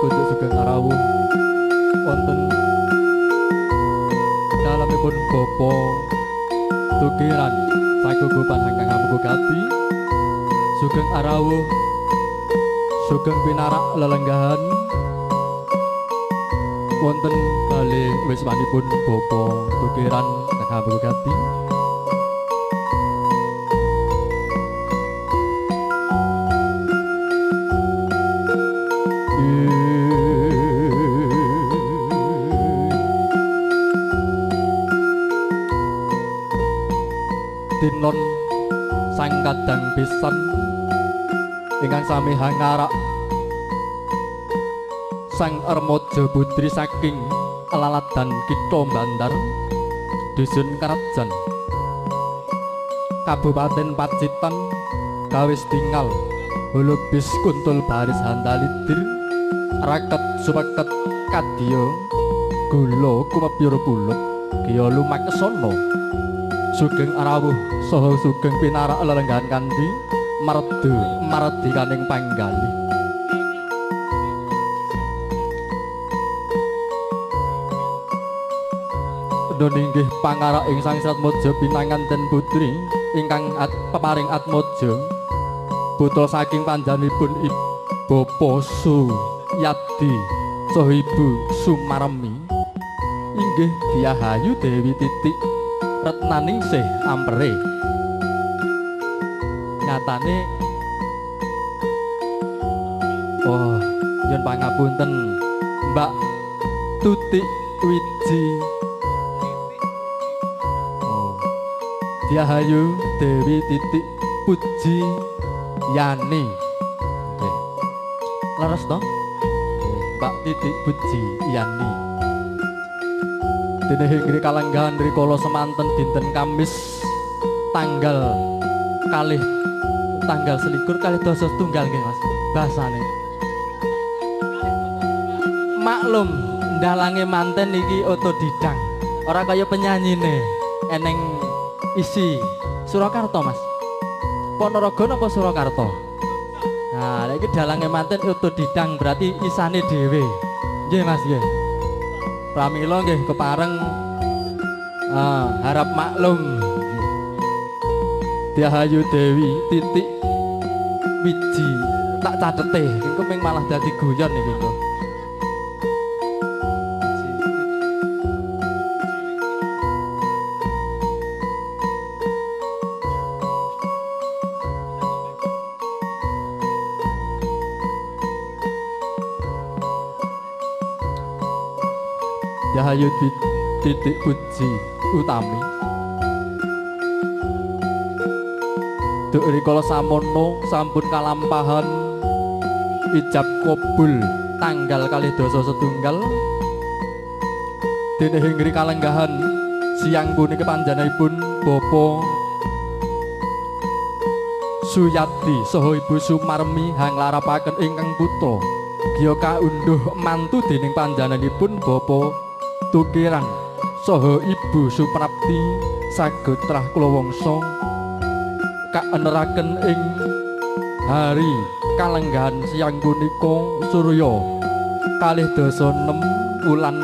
kunjuk sugeng arawuh wonten dalemipun bapa tukiran sagugupan ingkang hamugati sugeng arawuh sugeng pinarak lelenggahan wonten kalih wismanipun bapa tukiran ingkang hamugati tinon sang kadang pisan ingkang sami hangarak sang armaja putri saking Alaladan Kitha Bandar Dusun Karajan Kabupaten Pacitan Kawis Tingal Holobis Kuntul Baris Handalidir Raket Supaket Kadya Gula Kumepyur Pulut Giya Lumaksana sugeng arawuh saha sugeng pinarak lelenggahan kanthi mardi kaning panggalih Doninggih pangarak ing sang Sratmaja pinanganten putri ingkang peparing atmaja putra saking panjenenganipun Bapa Suyadi saha Ibu Sumarmi inggih Diahayu Dewi Titik Retnaningsih Ampere nyatane oh yen pangapunten Mbak Tutik Wiji Diahayu Dewi Titik Puji Yani nggih leres to Mbak Titik Puji Yani dene hinggri kalenggahan rikala semanten dinten Kamis tanggal selikur kalih dasa setunggal nggih Mas basane maklum ndalange manten iki otodidang ora kaya penyanyine eneng isi Surakarta Mas Ponorogo napa Surakarta nah iki dalange manten otodidang berarti isane dhewe nggih Mas nggih pramila nggih kepareng harap maklum Diahayu Dewi Titik Wiji tak catete engko ping malah dadi guyon iki engko Diahayu Titik Puji Utami Duk rikala samono sampun kalampahan ijab kabul tanggal kalih dasa setunggal dene hinggri kalenggahan siang punika panjenenganipun Bapa Suyadi saha Ibu Sumarmi hanglarapaken ingkang putra giya kaunduh mantu dening panjenenganipun Bapa Tukiran saha Ibu Suprapti Sagotrah Kulawangsa kaeneraken ing hari kalenggahan siang punika Surya kalih dasa 6 wulan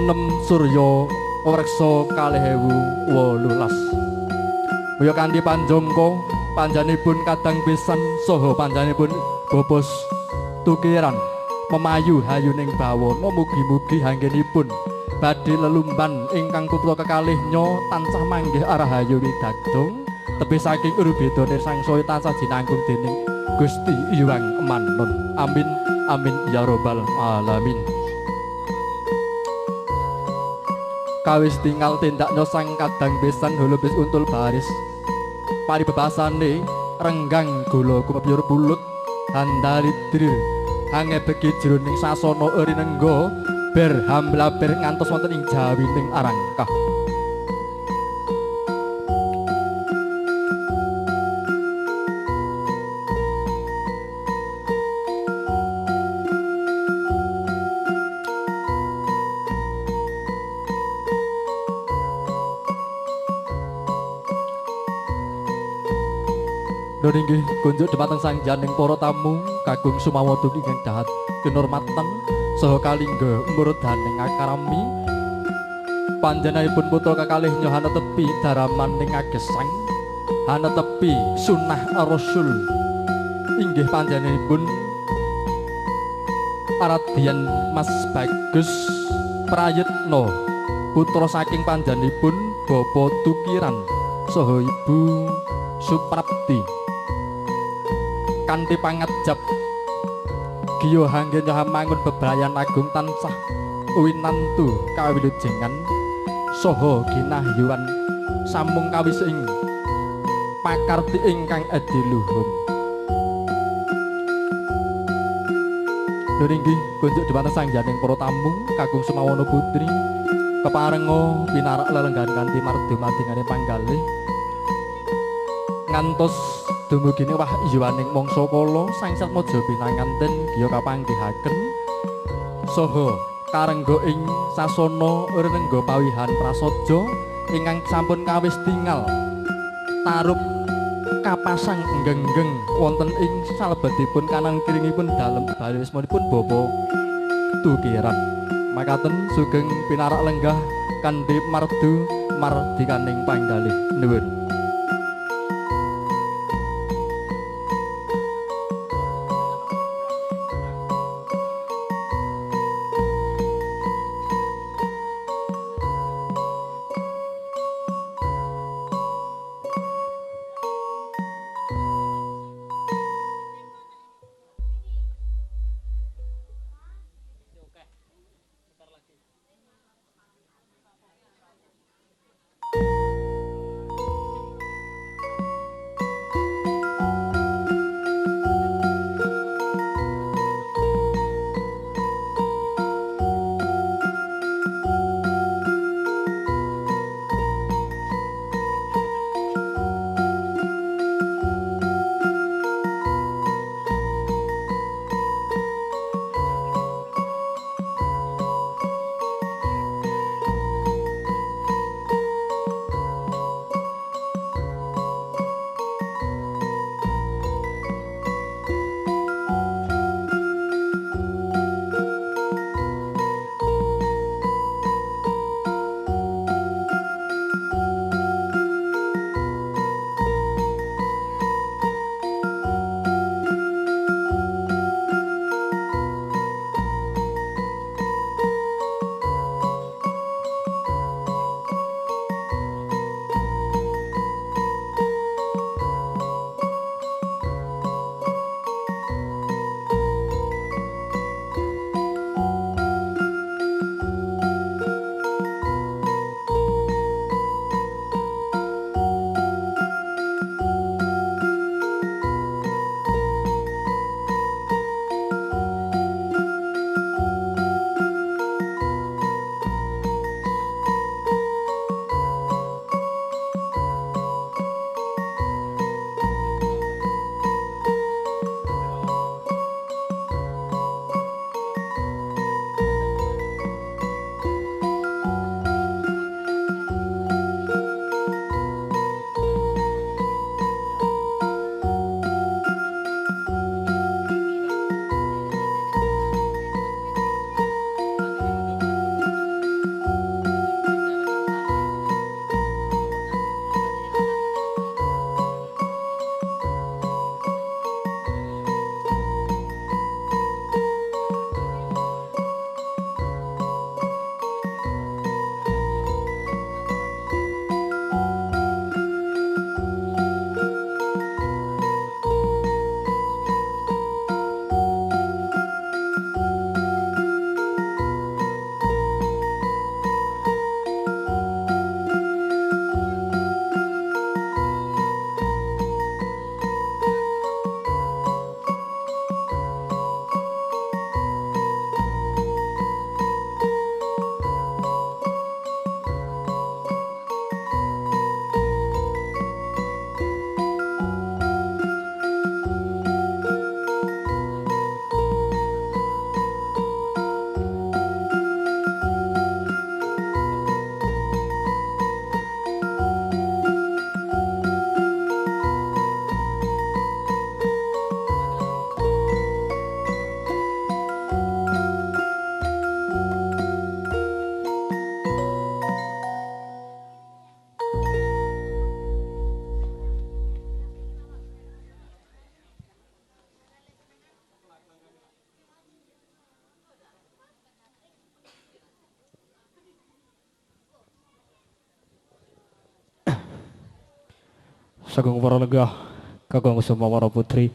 6 Surya Wreksa 2018 kaya kanthi panjangka panjenenganipun kadang pisan saha panjenenganipun Bapa Tukiran memayu hayuning bawana mugi-mugi anggenipun badhe lelumban ingkang putra kekalihnya tansah manggih arahayu widagdong tebih saking urubedane sangsaya tansah jinanggung dening Gusti Hyang Manon amin amin ya rabbal alamin kawis tinggal tindaknya sang kadang besan holobis untul baris paribebasane renggang gula kumepyur pulut handalidir hangebeki jroning sasana rinengga ber hamblaber ngantos wonten ing jawining arangkah Nun inggih kunjuk dhumateng sangjaning para tamu kagung sumawada ingkang dahat kinurmatan saha kalingga murdaning akarami panjenenganipun putra kekalih nyohana tepi daramaning agesang hana tepi sunah rasul inggih panjenenganipun Aradyan Mas Bagus Prayitna putra saking panjenenganipun Bapa Tukiran saha Ibu Suprapti kanthi pangajap giya hanggen mangun bebrayan agung tansah winantu kawilujengan saha ginahyuan samung kawis ing pakarti ingkang adiluhung. Nuringgih kunjuk dhumateng sangjaning para tamu kakung Sumawana Putri keparenga pinarak lelenggan kanthi mardumadining panggalih ngantos dumugine wahyuaning mangsa kala Sang Satmaja pinanganten giya kapanggihaken saha karengga ing sasana renengga pawihan prasaja ingkang sampun kawis tingal tarup kapasang genggeng wonten ing salebetipun kanan kiringipun dalem balismanipun Bapa Tukiran makaten sugeng pinarak lenggah kanthi mardu mardikaning panggalih nuwun. Sagung para lenggah kakang semua para putri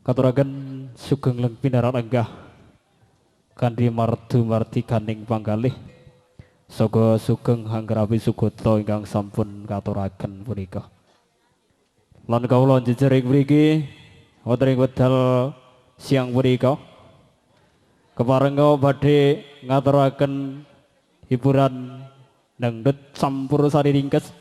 katuraken sugeng leng pinarak lenggah kanthi mardu marti kaning panggalih saga sugeng hanggrapi sugata ingkang sampun katuraken punika lan kawula jejering mriki wonten ing wekdal siang punika keparenga badhe ngaturaken hiburan dangdut campursari ringkes.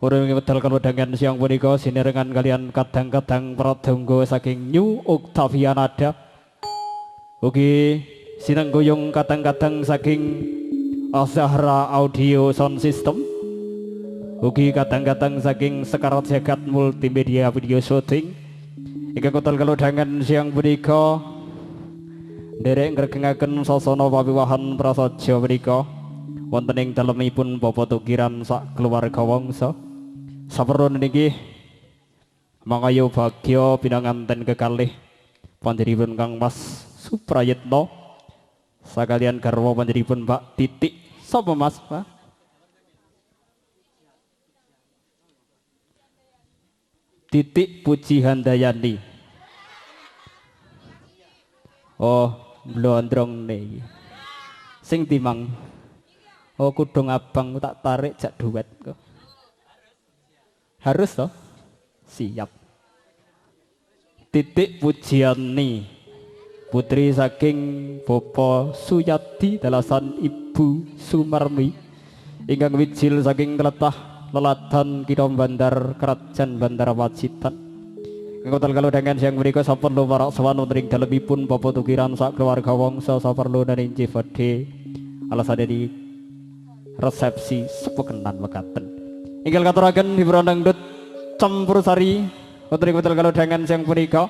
Urung wedal kalodhangan siang punika sinerengan kalian kadang-kadang pradangga saking New Octavianada. Ugi sinenggoyong kadang-kadang saking Zahra Audio Sound System. Ugi kadang-kadang saking Sekarat Jagat Multimedia Video Shooting. Ingkang wedal kalodhangan siang punika nderek ngregengaken sasana pawiwahan prasaja punika wonten ing dalemipun Bapak Tukiran sak keluarga wangsa. Saperlun niki mangayo bagya pinanganten kekalih panjenenganipun Kang Mas Suprayitna sakalian garwa panjenenganipun Mbak Titik. Sapa Mas, Pak? Titik Puji Handayani. Oh, blondrong nih. Sing timang. Oh, kudung abang tak tarik jak duet kok. Harus toh? Siap. Titik Pujiani putri saking Bapak Suyati dalasan Ibu Sumarmi ingkang wijil saking tletah lelatan Kitha Bandar Krajan Bandar Pacitan. Ingkang kalodhangan siang menika saperlu parak sawan wonten ing dalemipun Bapak Tukiran sak keluarga wangsa saperlu narinci badhe alasane di resepsi sepekenan mekaten. Ingkang katuraken hiburan dangdut campursari wonten ing wekdal kalodhangan siang punika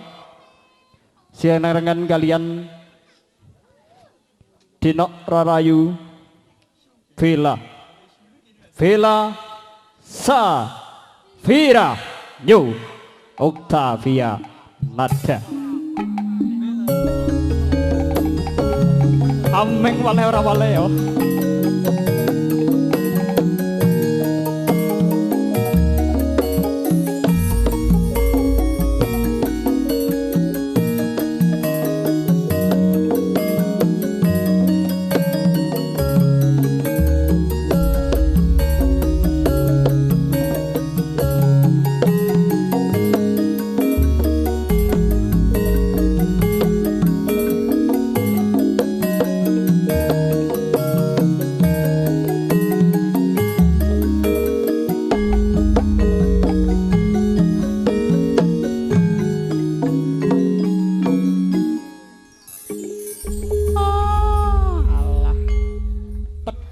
siarengan kalian Dinok Rarayu Vela Safira New Octavia Nada. Ameng wale ora wale yo.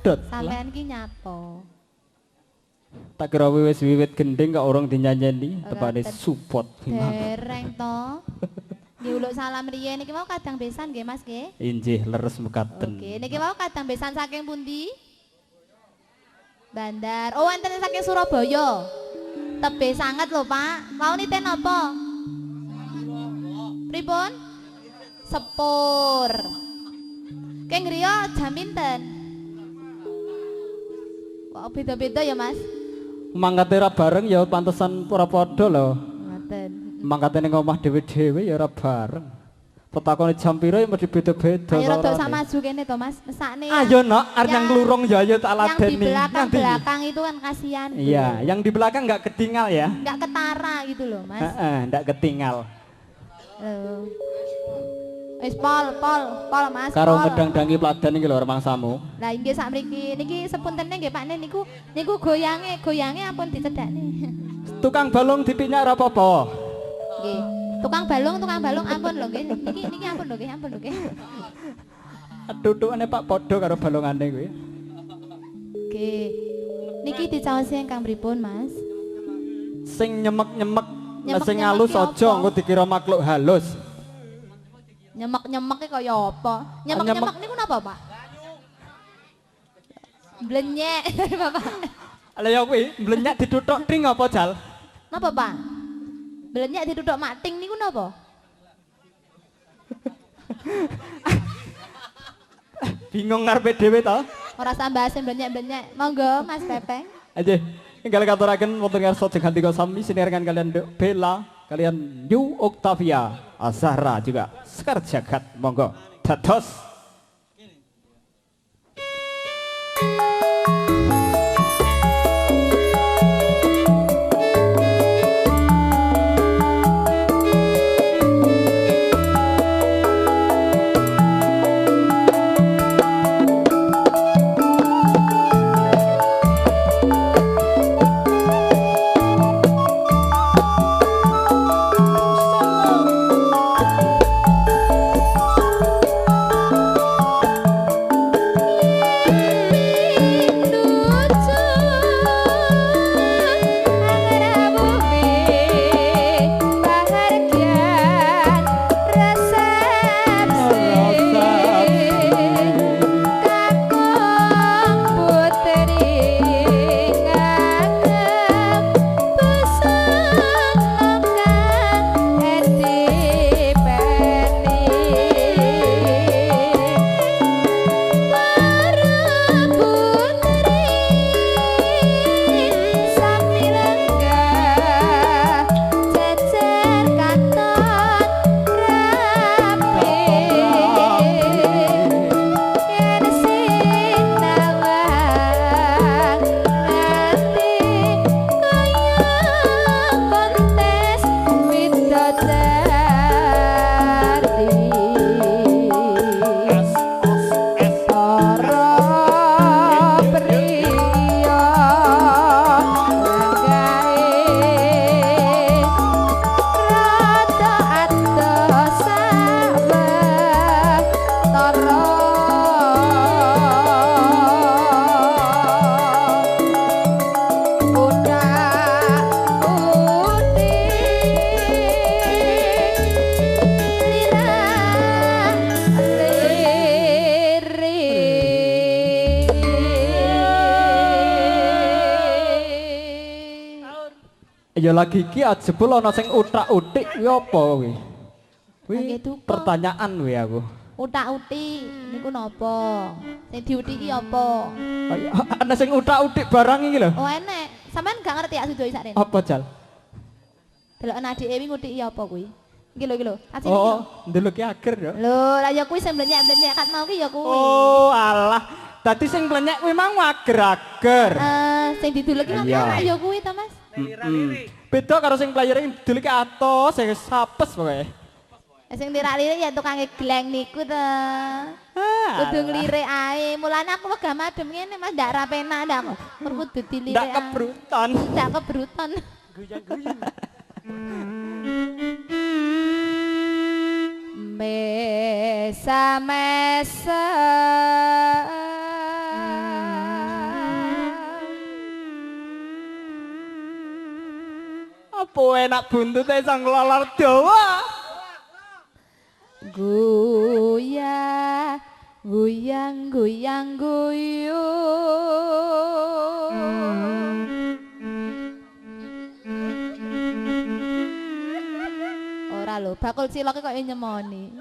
Sampean ki nyapo? Tak kira wis wiwit gending kok orang dinyanyeni tepane support. Dereng to. Nggih uluk salam riyen niki mau kadang besan nggih Mas nggih? Injih leres mekaten. Oke, niki mau kadang besan saking pundi? Bandar. Oh, wonten saking Surabaya. Tebe sanget lho, Pak. Mau niten apa? Pripun? Sepur. Keng griya jam pinten? Kok beda-beda ya, Mas? Mangkate ra bareng ya pantesan ora padha lho. Ngoten. Mangkate ning omah dhewe-dhewe ya ora bareng. Petakone jam pira ya mesti beda-beda. Ayo rada sak maju kene to, Mas. Mesakne. Ayo nok, arep nang klurung ya ayo tak Yang di ladeni. belakang-belakang itu kan kasihan. Iya, yang di belakang enggak ketinggal ya. Enggak ketara gitu loh, Mas. Heeh, enggak ketinggal. Wis pol Mas. Karo pol. ngedang-dangi pladan iki lho remangsamu. Lah inggih sak mriki niki sepuntene nggih Pak niku goyange ampun dicedhakne. Tukang balung dipinyak ora apa-apa. Nggih. Tukang balung ampun lho nggih. Niki ampun lho nggih. Tutukane Pak padha karo balungane kuwi. Nggih. Niki dicaosi ingkang pripun, Mas? Sing nyemek-nyemek, Nyemek-nyemek sing halus ki aja apa? engko dikira makhluk halus. Nyemek-nyemek kaya apa? Nyemek-nyemek niku napa, Pak? Blenyek, Bapak. Lah ya kuwi mblenyak dituthuk ting apa jal? Napa, Pak? Blenyek dituthuk mating niku napa? Bingung ngarepe dhewe to? Ora sambasen blenyek-blenyek. Monggo Mas Pepeng. Aja Inggal katuraken wonten ngarsa jangan sami sinerangan kalian Bella, kalian New Octavia, Azahra juga Sekar Jagat. Monggo dados ya lagi ki jebul ana sing utak-utik kuwi apa kuwi? Kuwi pertanyaan kuwi aku. Utak-utik niku napa? Sing diutiki apa? Ana sing utak-utik barang iki lho. Oh enek. Sampeyan gak ngerti ya Sudoi sakjane. Apa Jal? Delok adike wi ngutiki apa kuwi? Iki lho. Oh, ndeloki ager ya. Lho, lah ya kuwi sing blenyek-blenyek kat mau ki ya kuwi. Oh, alah. Dadi sing blenyek kuwi mang ager-ager. Sing diduluki ngono ya kuwi ta, Mas? Beda karo sing playere diduluki atos, sing sapes pokoke. Sing lirik-lirik ya tukange gleng niku ta. Kudu nglirik ae. Mulane aku wegah madhem ngene Mas, ndak ra penak ndak kudu dilirik. Ndak kebrutan. Ndak kebrutan. Guyang-guyang. Mesa-mesa apa enak buntute sang lalar dawa goyang goyang goyang ora lho bakul ciloke kok nyemoni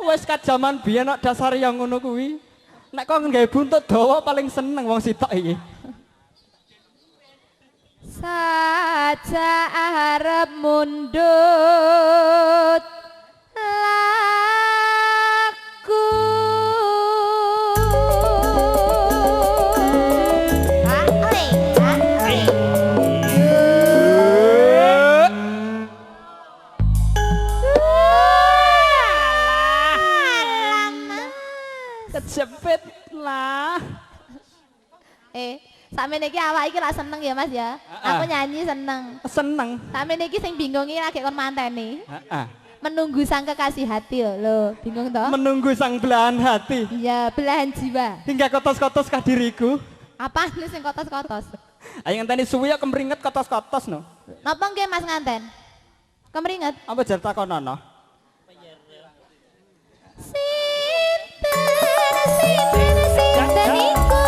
wis kajaman biyen nek dasar yang ngono kuwi nek kok nggawe buntut dawa paling seneng wong sitok iki saja arep mundut laku kejepit lah sampe niki awak iki lak seneng ya Mas ya. Aku nyanyi seneng. Seneng. Sampe niki sing bingung iki lagi kon manteni. Heeh. Menunggu sang kekasih hati lho. Bingung toh? Menunggu sang belahan hati. Iya, belahan jiwa. Hingga kotos-kotos kadiriku. Apa nih sing kotos-kotos? Ayo ngenteni suwi ya kemringet kotos-kotos no. Napa nggih Mas nganten? Kemringet. Apa jar takonono? Sinten iku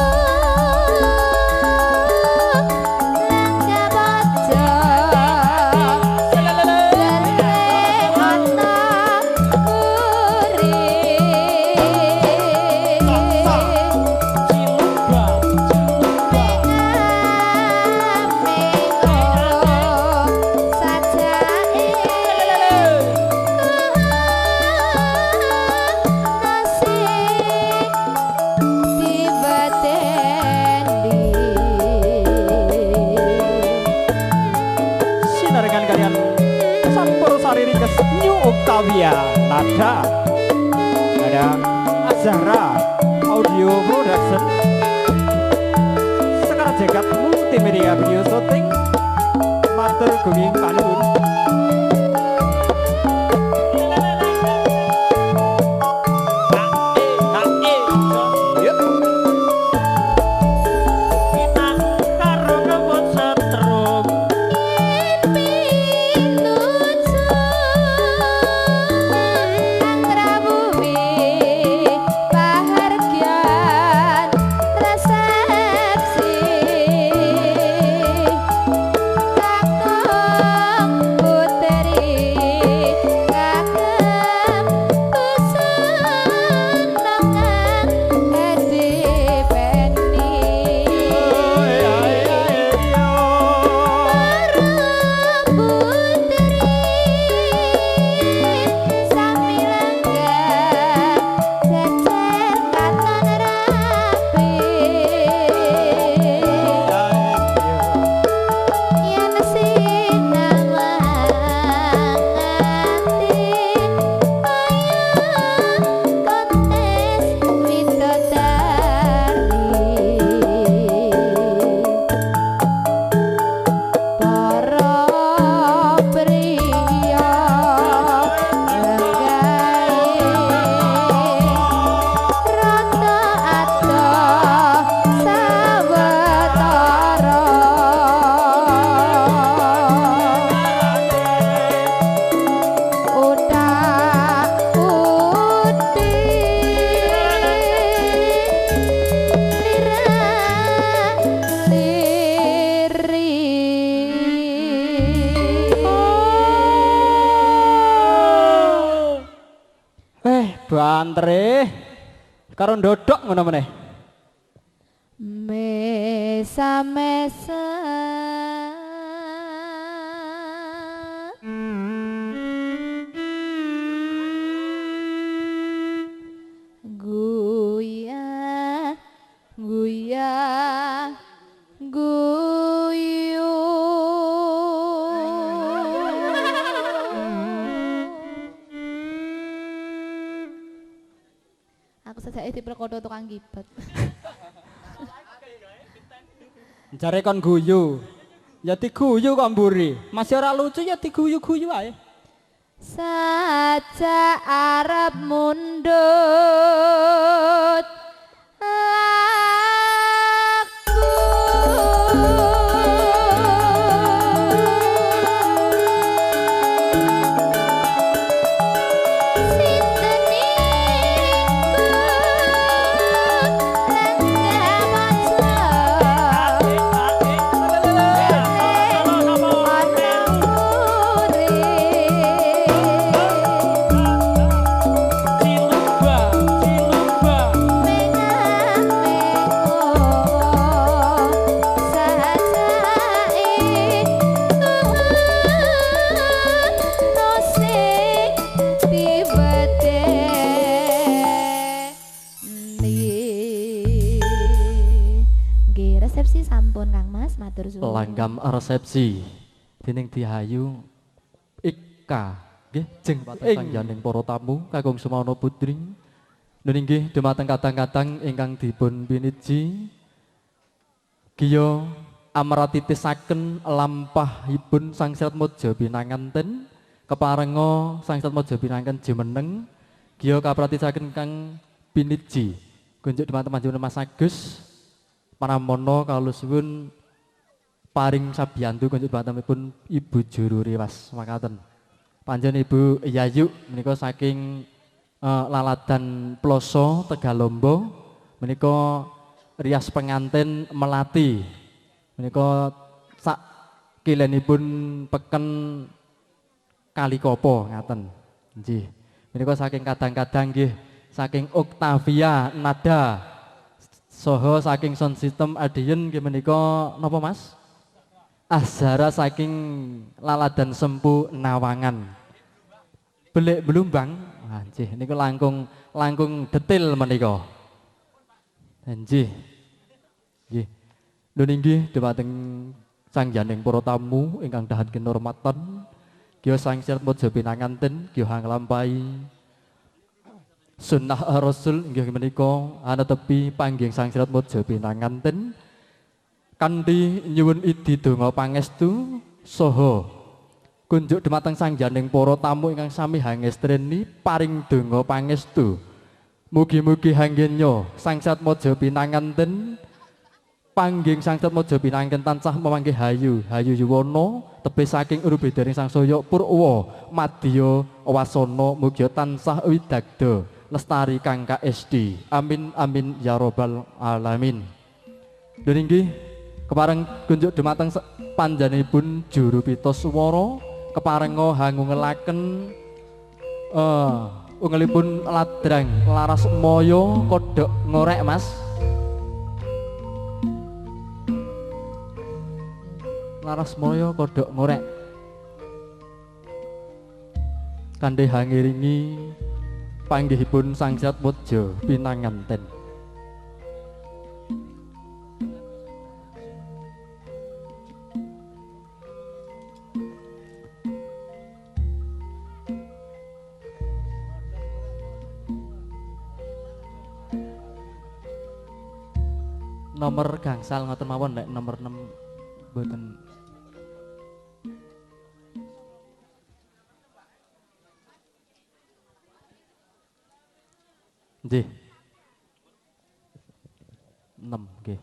Octavia Nada ada Azhara Audio Production Sekar Jagat Multimedia Video Shooting Matur Gunging Panuwun Bantre karo ndodok ngono meneh. Mesa mesa guya guya guyu aku sajake diperkodo tukang gibet. Jare kon guyu. Ya diguyu kok mburi. Masih ora lucu ya diguyu-guyu ae. Saja arep mundut langgam resepsi dening Dihayu Ika nggih jeng sangjaning para tamu kakung semono putri nun inggih dumateng kadang-kadang ingkang dipun piniji giya amratitisaken lampahipun Sang Sirat Moja pinanganten keparenga Sang Sirat Moja pinanganten jumeneng giya kapratisaken kang piniji kunjuk dumateng panjenengan Mas Agus panamono kawula suwun paring sabiyantu kunjuk dumatemipun Ibu Juru Riwas makaten. Panjenengan Ibu Yayu menika saking Laladan Ploso Tegalombo menika rias pengantin Melati. Menika sak kilenipun peken Kalikopo ngaten. Nggih. Menika saking kadang-kadang nggih saking Octavia Nada saha saking sound system Adien nggih menika napa Mas? Azhara saking Laladan Sempu Nawangan. Belik Belumbang. Ah nggih niku langkung detail menika. Nggih. Nggih. Nun inggih dumateng sangjaning para tamu ingkang dahat kinurmatan Kiyo Sangsirat Mojo pinanganten kiyo nglampahi sunnah Rasul inggih menika ana tepi panggih Sangsirat Mojo pinanganten kanthi nyuwun idi donga pangestu saha kunjuk dumateng sangjaning para tamu ingkang sami hangestreni paring donga pangestu. Mugi-mugi hanggennya Sangsirat Mojo pinanganten pangging Sangsirat Mojo pinanganten tansah memanggih hayu yuwana tebih saking urubedering sangsaya Purwa madya wasana mugi tansah widagda lestari kang KSD. Amin amin ya rabbal alamin. Dan inggih kepareng kunjuk dumateng panjenenganipun juru pita swara keparenga hangungelaken ungelipun ladrang laras maya kodhok ngorek Mas. Laras moyo kodhok ngorek kandhe hangiringi panggihipun Sangsirat Mojo pinanganten. Nomor gangsal ngoten mawon nek nomor 6 mboten. Nggih. 6 nggih.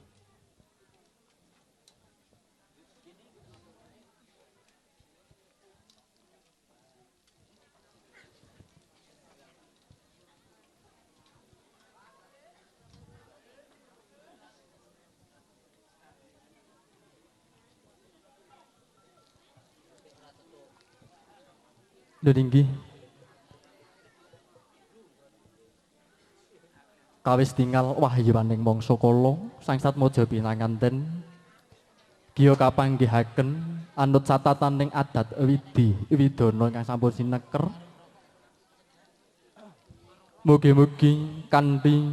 Inggih kawis tinggal wahyuaning mangsa kala Sangsirat Mojo pinanganten kiyo kapanggihaken anut catataning adat widi widana ingkang sampun sineker. Mugi-mugi kanthi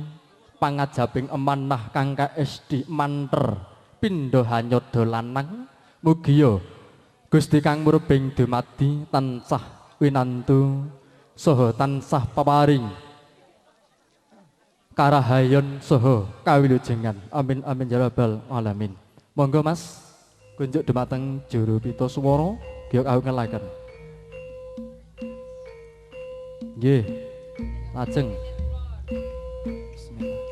pangajabing amanah kang KSD manter pindha hanyada lanang mugi Gusti kang murbeng dumadi tansah winantu saha tansah paparing karahayon saha kawilujengan. Amin amin ya rabbal alamin. Monggo Mas kunjuk dumateng juru pita swara giyo kawengelaken. Nggih. Lajeng. Bismillah.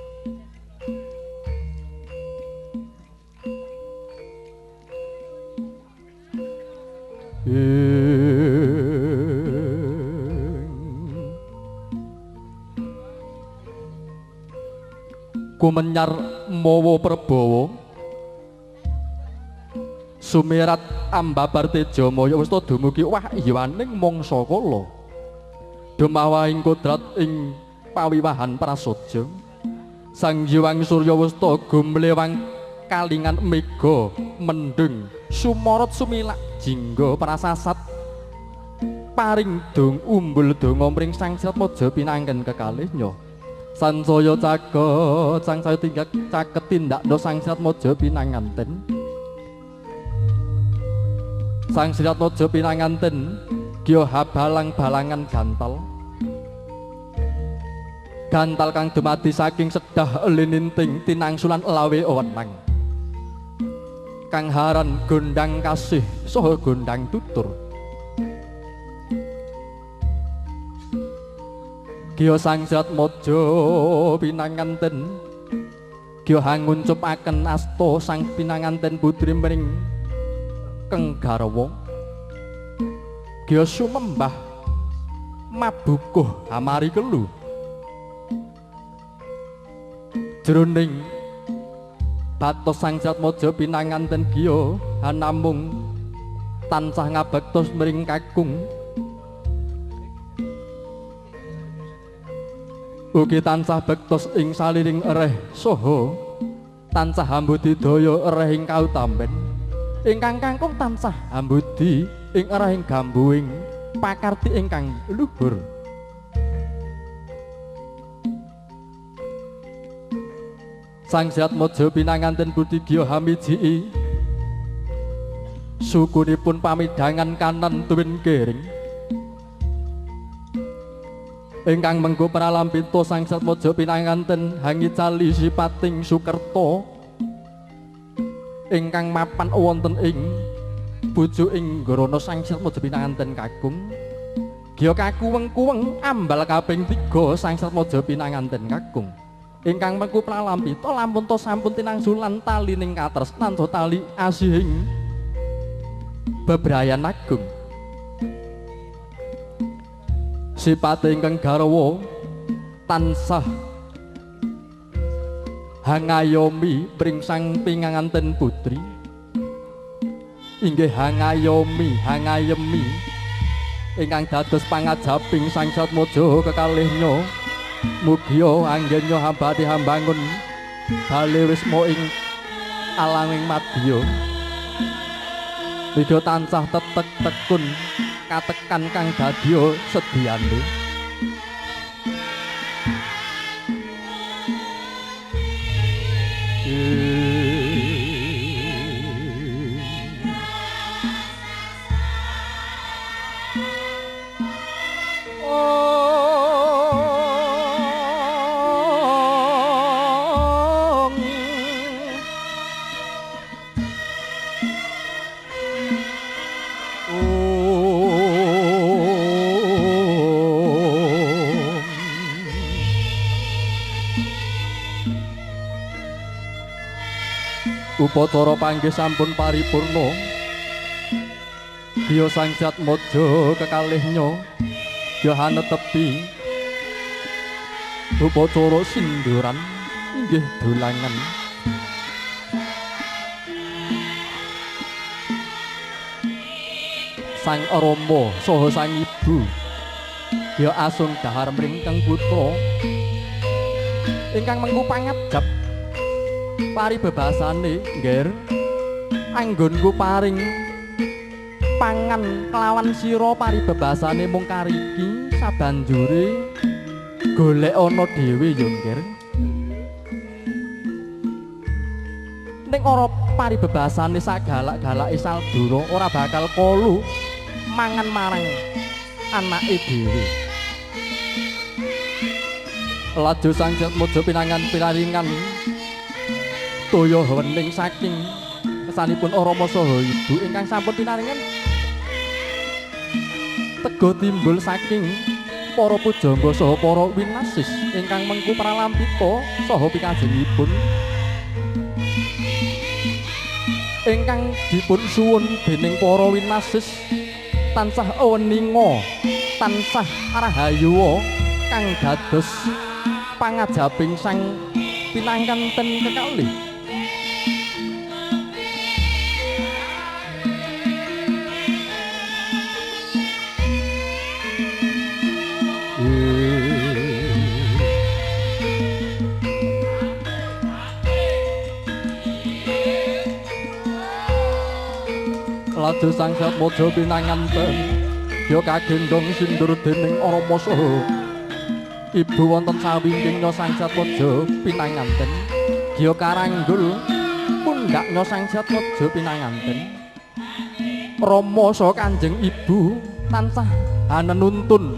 Kumenyar mawa Prabawa sumirat ambabar teja maya wis dumugi wahyuaning mangsa kala dumawahing kodrat ing pawiwahan prasaja Sang Hyang Surya Wasta gumlewang kalingan mega mendung sumorot sumilak jingga prasasat paring dong umbul donga mring Sangsirat Mojo pinangken kekalihnya sansaya caket sangsaya tindak caket tindakna Sangsirat Mojo pinanganten. Sangsirat Mojo pinanganten giyo habalang-balangan gantal gantal kang dumadi saking sedah lininting tinangsulan lawe wenang kang haran gondang kasih saha gondang tutur. Giyo Sangsirat Mojo pinanganten giyo hanguncupaken asta sang pinanganten putri mring keng garwa giyo sumembah mabukuh hamari kelu jroning batos Sangsirat Mojo pinanganten giyo hanamung tansah ngabektos mring kakung ugi tansah bektos ing saliring ereh saha tansah hambudi daya erehing kautamben ingkang kangkung tansah hambudi ing erehing gambuing pakarti ingkang luhur. Sangsirat Mojo pinanganten budi giyo hamiji sukunipun pamidangan kanan tuwin kiring ingkang mengko pralampita Sangsat Maja pinanganten hangicali sipating Sukerta ingkang mapan wonten ing bojo ing ngrana Sangsat Maja pinanganten kakung Gya kakuweng-kuweng ambal kaping 3 Sangsat Maja pinanganten kakung ingkang mengko pralampita lampun to sampun tinangsulan talining katresnan to tali asihing bebrayan agung sipate ingkang garwa tansah hangayomi pring sang pinanganten putri inggih hangayemi ingkang dados pangajaping Sangsat Maja kekalihnya mugia anggennya hambati hambangun bale wisma ing alanging madya Liga tansah tetek tekun katekan kang dadya sediyane upacara panggih sampun paripurna Gya Sangsat Maja kekalihnya ya hanetepi upacara sinduran inggih dolangan Sang Rama saha sang ibu ya asung dahar mringkeng putra ingkang mengku pangajap paribebasane ngger anggonku paring pangan kelawan sira paribebasane mung kariki sabanjure golek ana dhewe ya ngger ning ora paribebasane sagalak-galake Saldura ora bakal kolu mangan marang anake dhewe laju Sangsat Maja pinangan piraringan toya wening saking kesanipun Rama saha ibu ingkang sampun pinaringan tego timbul saking para pujangga saha para winasis ingkang mengku pralampita saha pikajengipun ingkang dipun suwun dening para winasis tansah weninga tansah rahayu kang dados pangajaping sang pinanganten kekalih laju Sangsat Maja pinanganten ya kagendhong sindur dening Rama saha ibu wonten sawingkingnya Sangsat Maja pinanganten ya karanggul pundhaknya Sangsat Maja pinanganten Rama saha Kanjeng Ibu tansah hanenuntun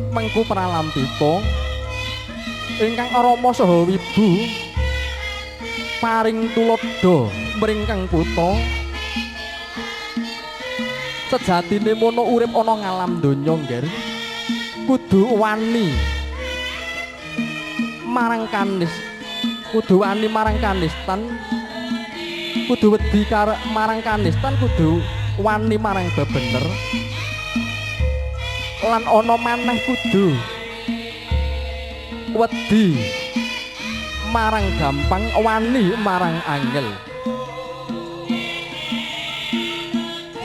mengku pralampita ingkang Rama saha Ibu paring tulodo mringkeng putra sejatine mono urip ana ngalam donya ngger kudu wani marang kanis kudu wani marang kanistan kudu wedi marang kanistan kudu wani marang bebener lan ana maneh kudu wedi marang gampang wani marang angel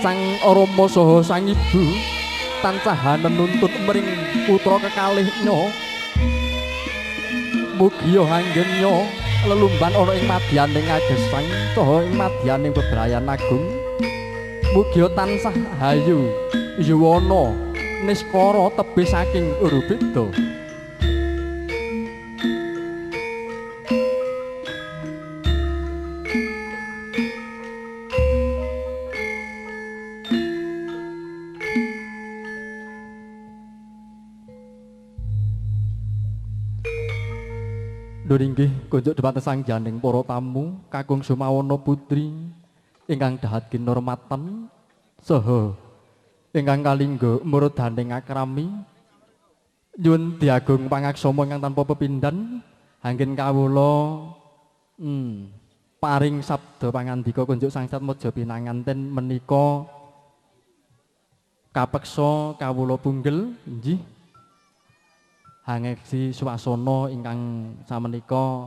Sang Rama saha sang ibu tansah nuntut mring putra kekalihnya mugi anggenya lelumban ana ing madyaning agesang saha ing madyaning bebrayan agung mugi tansah hayu yuwana niskara tebih saking Urubeda Lur inggih kunjuk dhumateng sangjaning para tamu kakung Sumawana putri ingkang dahat kinurmatan saha ingkang kalingga murudaning akrami nyuwun diagung pangaksama ingkang tanpa pepindhan anggen kawula paring sabda pangandika kunjuk Sangsat Mojo Pinanganten menika kapeksa kawula punggel inggih hangeksi swasana ingkang samenika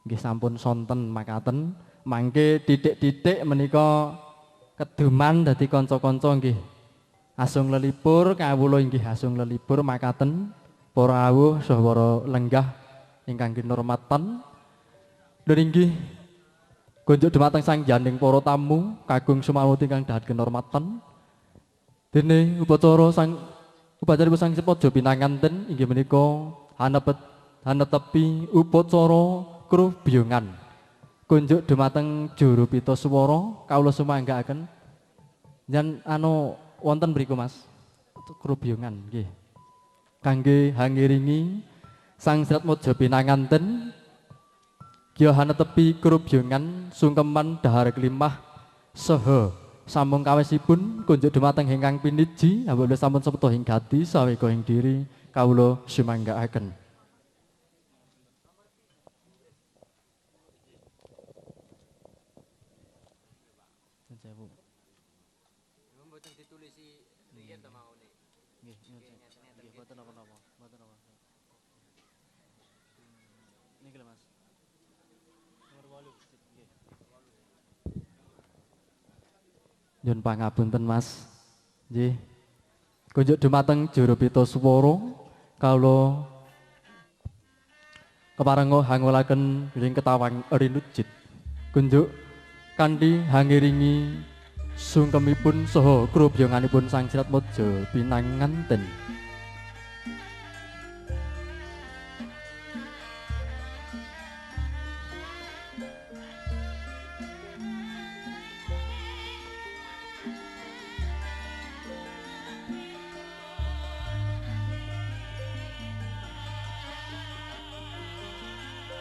nggih sampun sonten makaten mangke titik-titik menika keduman dadi kanca-kanca nggih asung lelipur kawula inggih asung lelipur makaten para awuh saha para lenggah ingkang kinurmatan lur inggih kunjuk dhumateng sangjaning para tamu kakung Sumawana ingkang dahat kinurmatan dene upacara sang Mojo Pinanganten inggih menika hanetepi upacara krubiyungan kunjuk dhumateng juru pita swara kawula sumanggaaken jan wonten mriku Mas krubiyungan nggih kangge hangiringi Sangsat Mojo Pinanganten kiyo hanetepi krubiyungan sungkeman dahar kelimah saha sambung kawesipun kunjuk dhumateng ingkang piniji apabila sampun sepeta ing gati saweka ing diri kawula sumanggaaken. Nyuwun pangapunten Mas. Nggih. Kunjuk dhumateng juru pita swara kawula keparenga hangulaken ing ketawang rinujit. Kunjuk kanthi hangiringi sungkemipun saha krubiyunganipun Sangsat Mojo Pinanganten.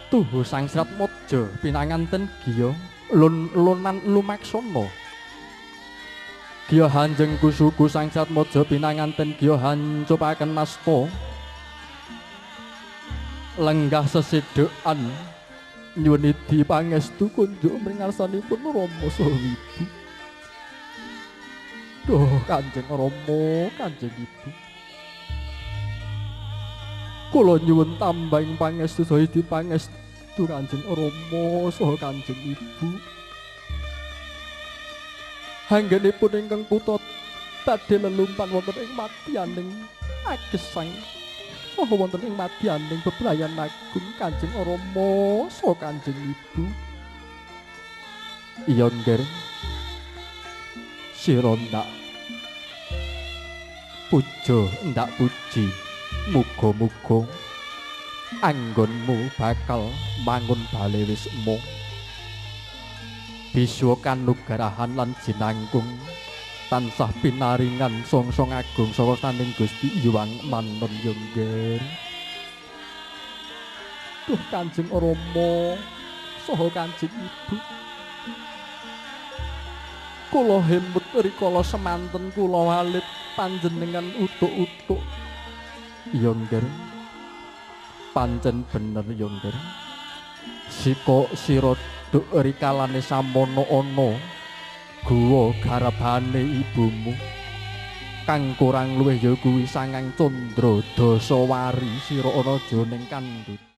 Tuhu Sangsat Mojo Pinanganten giya lunan lumaksana giya hanjeng kusuku Sangsat Mojo Pinanganten giya hancupaken nasta lenggah sesedhekan nyuwun idi pangestu kunjuk mringarsanipun Rama saha Ibu. Duh Kanjeng Rama, Kanjeng Ibu, kula nyuwun tambahing pangestu saha idi pangestu Kanjeng Rama saha Kanjeng Ibu. Anggenipun ingkang kutha badhe lelumpan wonten ing madyaning agesang saha wonten ing madyaning bebrayan agung Kanjeng Rama saha Kanjeng Ibu. Iya nggih. Sira ndak puja ndak puji. Muga-muga anggonmu bakal mangun bale wisma biswa kanugarahan lan jinangkung tansah pinaringan songsong agung saka saning Gusti Hyang Manon Yongger. Duh Kanjeng Rama saha Kanjeng Ibu, kula hemut rikala semanten kula walit panjenengan utuk-utuk. Yongger pancen bener Yongger, sika sira duk rikalane samono ana guwa garabane ibumu kang kurang luwih ya kuwi 9 candra dasawari sira ana jroning kandhut.